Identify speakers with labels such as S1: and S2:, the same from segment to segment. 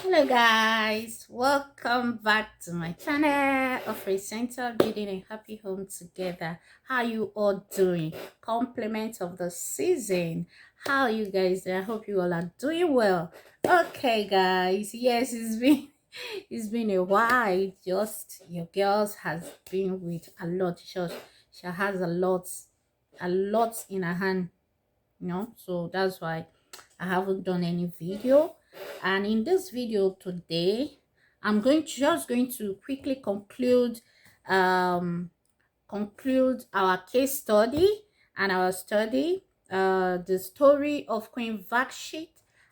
S1: Hello guys, welcome back to my channel Ofure Center, building a happy home together. How you all doing? Compliment of the season. How you guys doing? I hope you all are doing well. Okay guys, yes, it's been a while. Just your girls has been with a lot. She has a lot in her hand, so that's why I haven't done any video. And in this video today, I'm just going to quickly um conclude our case study and our study, the story of Queen Vahsti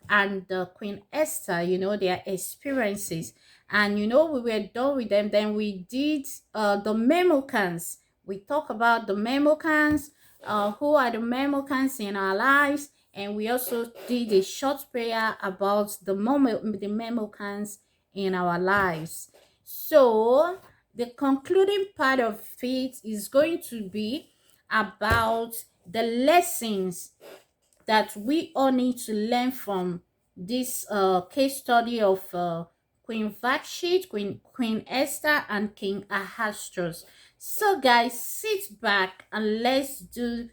S1: and Queen Esther, their experiences. And we were done with them. Then we did the Memocans. We talk about the Memocans, who are the Memocans in our lives, and we also did a short prayer about the Memocans in our lives. So the concluding part of it is going to be about the lessons that we all need to learn from this case study of Queen Vahsti, Queen Esther, and King Ahasuerus. So guys, sit back and let's do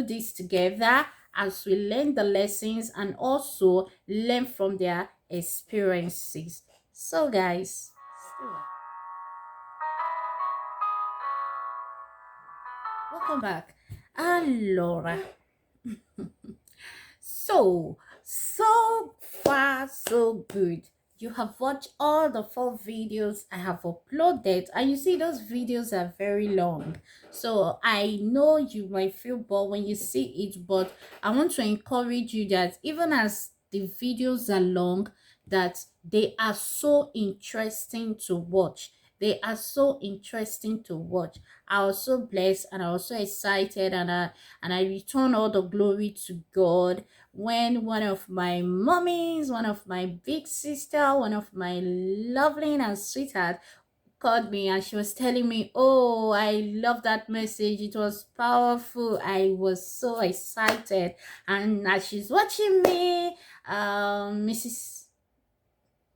S1: this together as we learn the lessons and also learn from their experiences. So guys, welcome back. Allora, so far so good. You have watched all the 4 videos I have uploaded, and you see those videos are very long. So I know you might feel bored when you see it, but I want to encourage you that even as the videos are long, that they are so interesting to watch. They are so interesting to watch. I was so blessed and I was so excited, and I return all the glory to God when one of my mummies, one of my big sister, one of my lovely and sweetheart called me, and she was telling me, oh, I love that message, it was powerful. I was so excited. And as she's watching me, Mrs.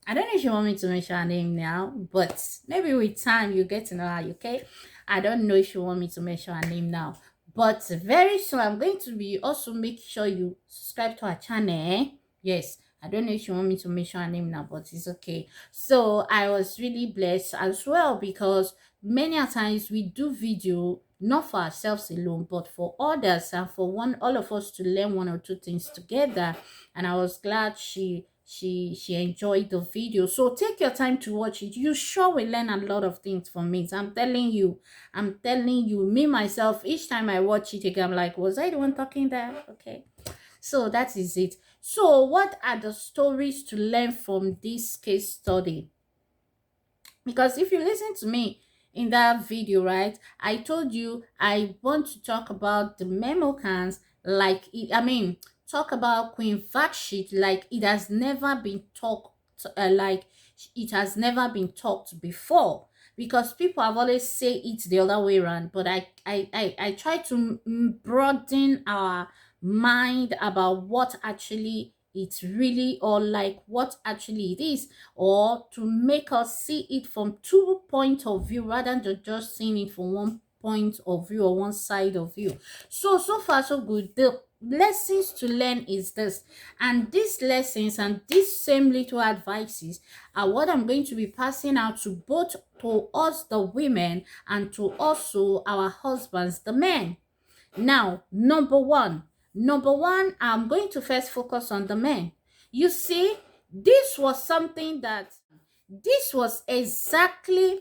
S1: I don't know if you want me to mention her name now, but maybe with time you get to know her, okay? I don't know if you want me to mention her name now, but very soon I'm going to be also make sure you subscribe to our channel. Yes, I don't know if you want me to mention her name now, but it's okay. So I was really blessed as well, because many a times we do video not for ourselves alone, but for others, and for all of us to learn 1 or 2 things together. And I was glad she enjoyed the video. So take your time to watch it. You sure will learn a lot of things from it. I'm telling you, me myself, each time I watch it again, I'm like, was I the one talking there? Okay, so that is it. So what are the stories to learn from this case study? Because if you listen to me in that video, right, I told you I want to talk about the Memocans, like talk about Queen Vahsti like it has never been talked, like it has never been talked before, because people have always say it the other way around. But I try to broaden our mind about what actually it's really, or like what actually it is, or to make us see it from 2 points of view rather than just seeing it from 1 point of view or one side of view. So far so good. The lessons to learn is this, and these lessons and these same little advices are what I'm going to be passing out to both to us the women and to also our husbands the men. Now, number one, I'm going to first focus on the men. You see, this was exactly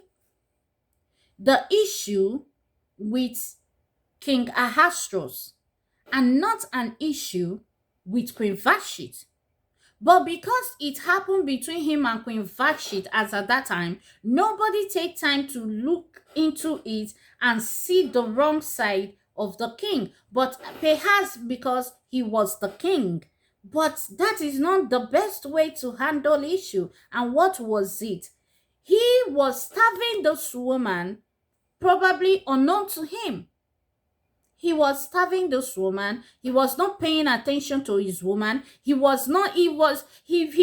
S1: the issue with King Ahasuerus, and not an issue with Queen Vahsti. But because it happened between him and Queen Vahsti, as at that time, nobody take time to look into it and see the wrong side of the king. But perhaps because he was the king. But that is not the best way to handle issue. And what was it? He was starving this woman, probably unknown to him. He was starving this woman. He was not paying attention to his woman. He was not, he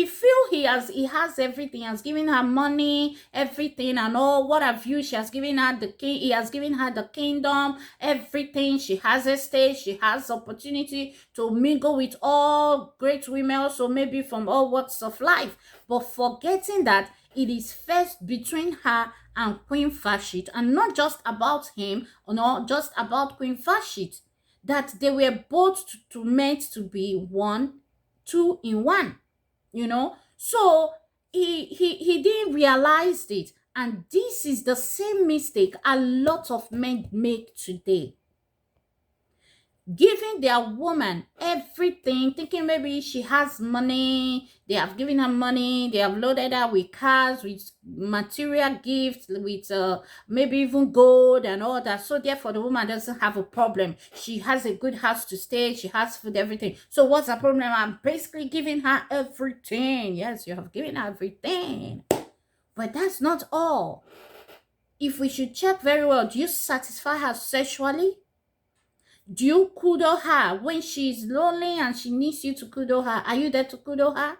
S1: feel he has everything. He has given her money, everything and all. What have you? She has given her the king. He has given her the kingdom, everything. She has a stage. She has opportunity to mingle with all great women, also maybe from all walks of life. But forgetting that it is first between her and Queen Vahsti, and not just about him, or not just about Queen Vahsti, that they were both meant to be one, two in one, you know. So he didn't realize it, and this is the same mistake a lot of men make today, giving their woman everything, thinking maybe she has money, they have given her money, they have loaded her with cars, with material gifts, with maybe even gold and all that. So therefore the woman doesn't have a problem. She has a good house to stay, she has food, everything. So what's the problem? I'm basically giving her everything. Yes, you have given her everything, but that's not all. If we should check very well, do you satisfy her sexually? Do you kudo her when she's lonely and she needs you to kudo her? Are you there to kudo her?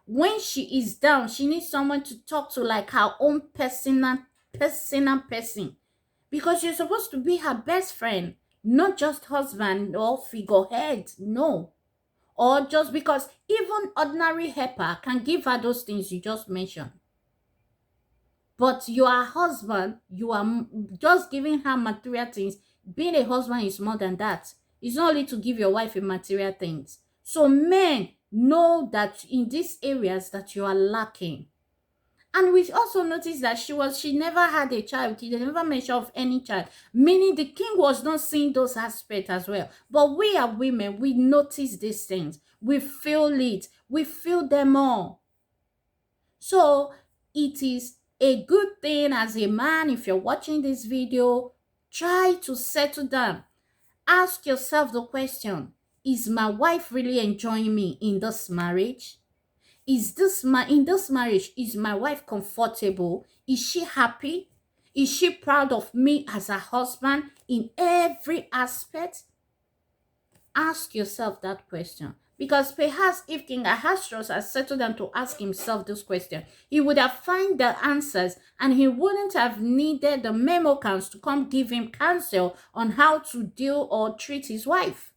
S1: When she is down, she needs someone to talk to, like her own personal person. Because you're supposed to be her best friend, not just husband or figurehead. No. Or just because even ordinary helper can give her those things you just mentioned. But you are a husband, you are just giving her material things. Being a husband is more than that. It's not only to give your wife a material things. So men know that in these areas that you are lacking. And we also noticed that she never had a child. He never mentioned of any child. Meaning the king was not seeing those aspects as well. But we are women, we notice these things. We feel it. We feel them all. So it is a good thing as a man, if you're watching this video, try to settle down. Ask yourself the question, is my wife really enjoying me in this marriage? In this marriage, is my wife comfortable? Is she happy? Is she proud of me as a husband in every aspect? Ask yourself that question. Because perhaps if King Ahasuerus had settled down to ask himself this question, he would have found the answers and he wouldn't have needed the Memochans to come give him counsel on how to deal or treat his wife.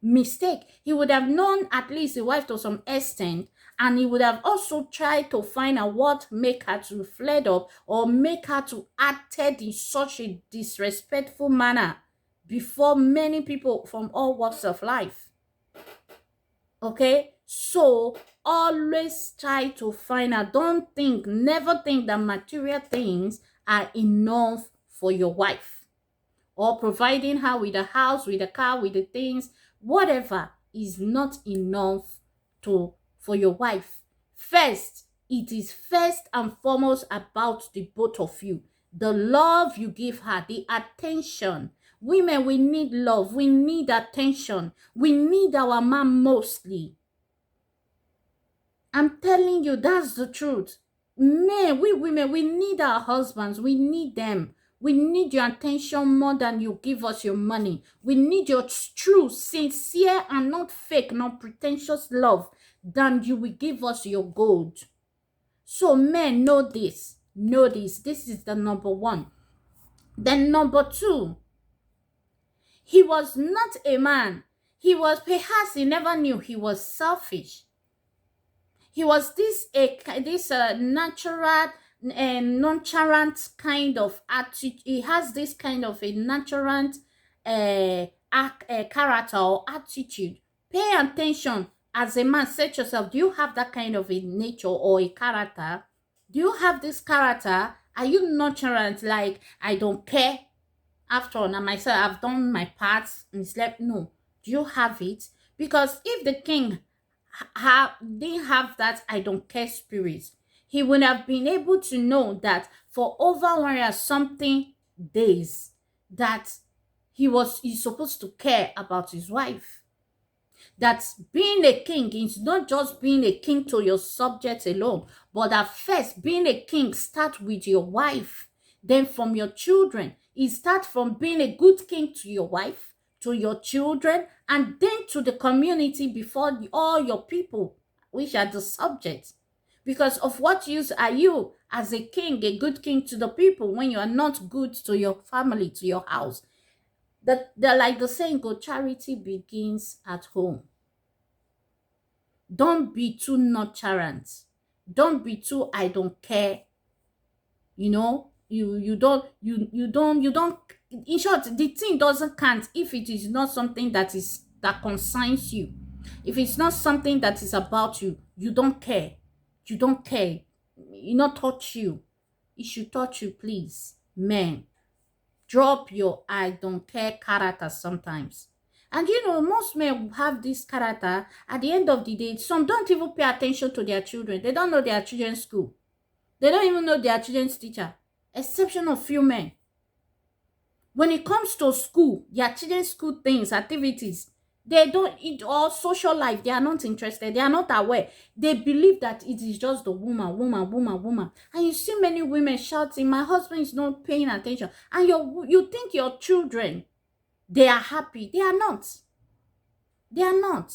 S1: Mistake. He would have known at least the wife to some extent, and he would have also tried to find out what make her to fled up or make her to acted in such a disrespectful manner before many people from all walks of life. Okay, so always try to find out. Never think that material things are enough for your wife, or providing her with a house, with a car, with the things, whatever is not enough for your wife. First, it is first and foremost about the both of you. The love you give her, the attention. Women, we need love. We need attention. We need our man mostly. I'm telling you, that's the truth. Men, we women, we need our husbands. We need them. We need your attention more than you give us your money. We need your true, sincere, and not fake, not pretentious love than you will give us your gold. So men, know this. Know this. This is the number one. Then number two, he was not a man. Perhaps he never knew he was selfish. He was this natural nonchalant kind of attitude. He has this kind of a nonchalant character or attitude. Pay attention as a man. Set yourself, do you have that kind of a nature or a character? Do you have this character? Are you nonchalant, like I don't care? After all, now myself, I've done my parts and slept. No. Do you have it? Because if the king didn't have that I don't care spirit, he would have been able to know that for over 100 something days that he's supposed to care about his wife. That being a king is not just being a king to your subjects alone, but that first being a king start with your wife. Then from your children, it starts from being a good king to your wife, to your children, and then to the community before all your people, which are the subjects. Because of what use are you as a king, a good king to the people, when you are not good to your family, to your house? They're like the saying go, charity begins at home. Don't be too nonchalant. Don't be too I don't care. You don't in short, the thing doesn't count if it is not something that concerns you. If it's not something that is about you, you don't care. You don't care. It not touch you. It should touch you, please. Men, drop your I don't care character sometimes. And most men have this character. At the end of the day, some don't even pay attention to their children. They don't know their children's school. They don't even know their children's teacher. Exception of few men. When it comes to school, their children's school things, activities, they don't, or social life, they are not interested. They are not aware. They believe that it is just the woman, woman, woman, woman. And you see many women shouting, my husband is not paying attention. And you think your children, they are happy. They are not. They are not.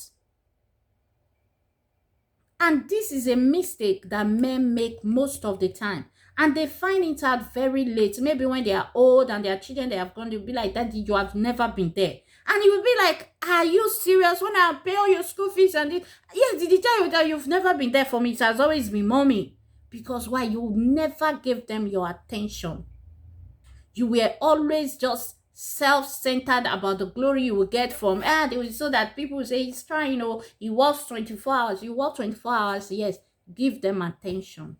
S1: And this is a mistake that men make most of the time. And they find it out very late. Maybe when they are old and their children, they have gone, they'll be like, Daddy, you have never been there. And you will be like, are you serious? When I pay all your school fees and this? Yes, did he tell you that you've never been there for me? It has always been mommy. Because why? You never gave them your attention. You were always just self-centered about the glory you will get from so that people say he's trying, he works 24 hours. You work 24 hours, yes. Give them attention.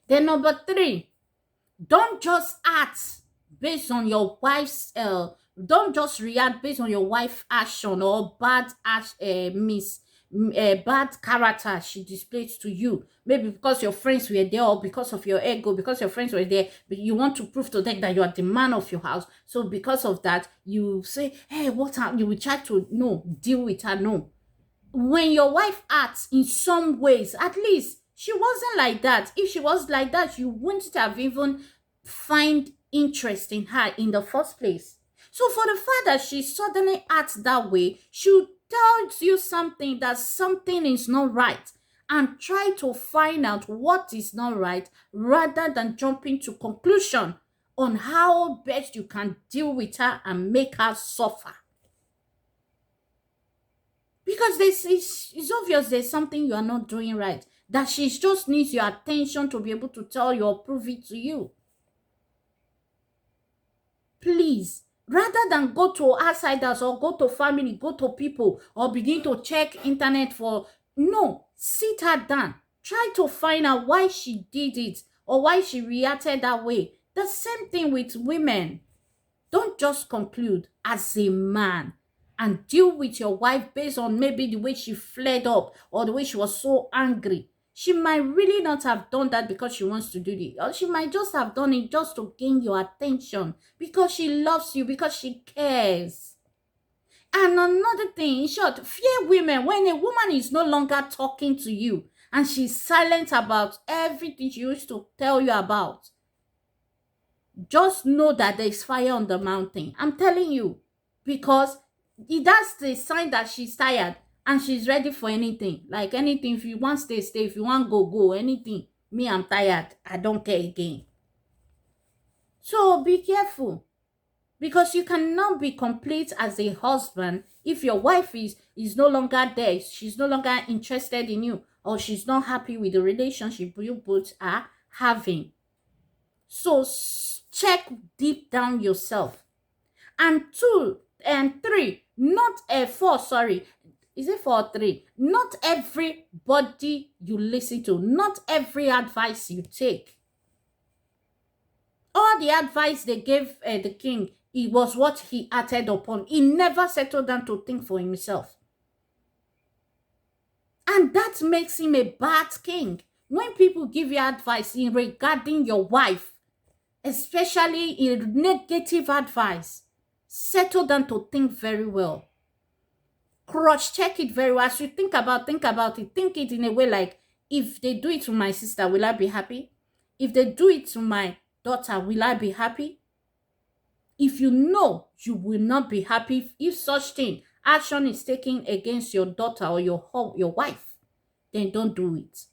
S1: Then number 3, don't just act based on your wife's don't just react based on your wife's action or bad bad character she displays to you. Maybe because your friends were there, or because of your ego, because your friends were there, but you want to prove to them that you are the man of your house. So because of that, you say, hey, what happened? You will try to deal with her. No. When your wife acts in some ways, at least she wasn't like that. If she was like that, you wouldn't have even find interest in her in the first place. So for the fact that she suddenly acts that way, she tells you something, that something is not right, and try to find out what is not right rather than jumping to conclusion on how best you can deal with her and make her suffer. Because it's obvious there's something you are not doing right, that she just needs your attention to be able to tell you or prove it to you. Please, rather than go to outsiders or go to family, go to people, or begin to check internet for, no, sit her down. Try to find out why she did it or why she reacted that way. The same thing with women. Don't just conclude as a man and deal with your wife based on maybe the way she flared up or the way she was so angry. She might really not have done that because she wants to do it. Or she might just have done it just to gain your attention, because she loves you, because she cares. And another thing, in short, fear women. When a woman is no longer talking to you and she's silent about everything she used to tell you about, just know that there is fire on the mountain. I'm telling you, because that's the sign that she's tired and she's ready for anything. Like anything, if you want stay, stay. If you want go, anything. Me, I'm tired. I don't care again. So be careful, because you cannot be complete as a husband if your wife is no longer there. She's no longer interested in you, or she's not happy with the relationship you both are having. So check deep down yourself. And 2 and 3, not a 4, sorry. Is it 4 or 3? Not everybody you listen to, not every advice you take. All the advice they gave the king, it was what he acted upon. He never settled down to think for himself. And that makes him a bad king. When people give you advice in regarding your wife, especially in negative advice, settle down to think very well. Cross-check it very well. As you think about it. Think it in a way like, if they do it to my sister, will I be happy? If they do it to my daughter, will I be happy? If you know you will not be happy if such thing action is taken against your daughter or your wife, then don't do it.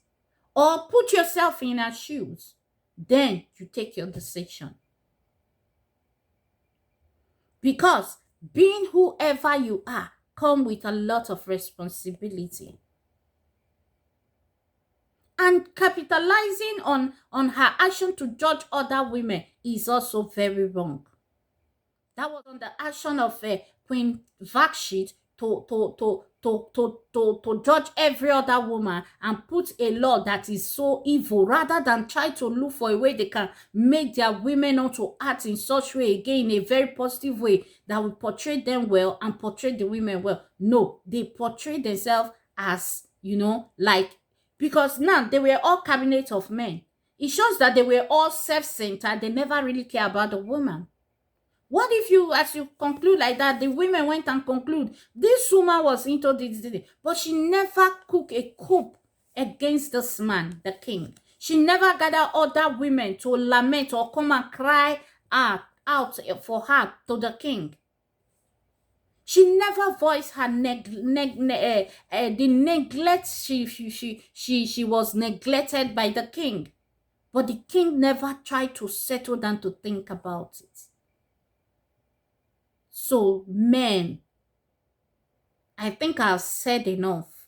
S1: Or put yourself in her shoes. Then you take your decision. Because being whoever you are come with a lot of responsibility. And capitalizing on her action to judge other women is also very wrong. That was on the action of Queen Vahsti to judge every other woman and put a law that is so evil, rather than try to look for a way they can make their women not to act in such way again, in a very positive way that will portray them well and portray the women well. No, they portray themselves as, like, because now they were all cabinet of men. It shows that they were all self-centered. They never really care about the woman. What if you, as you conclude like that, the women went and conclude, this woman was into this, but she never cooked a coup against this man, the king. She never gathered other women to lament or come and cry out for her to the king. She never voiced her the neglect she was neglected by the king. But the king never tried to settle down to think about it. So, men, I think I've said enough.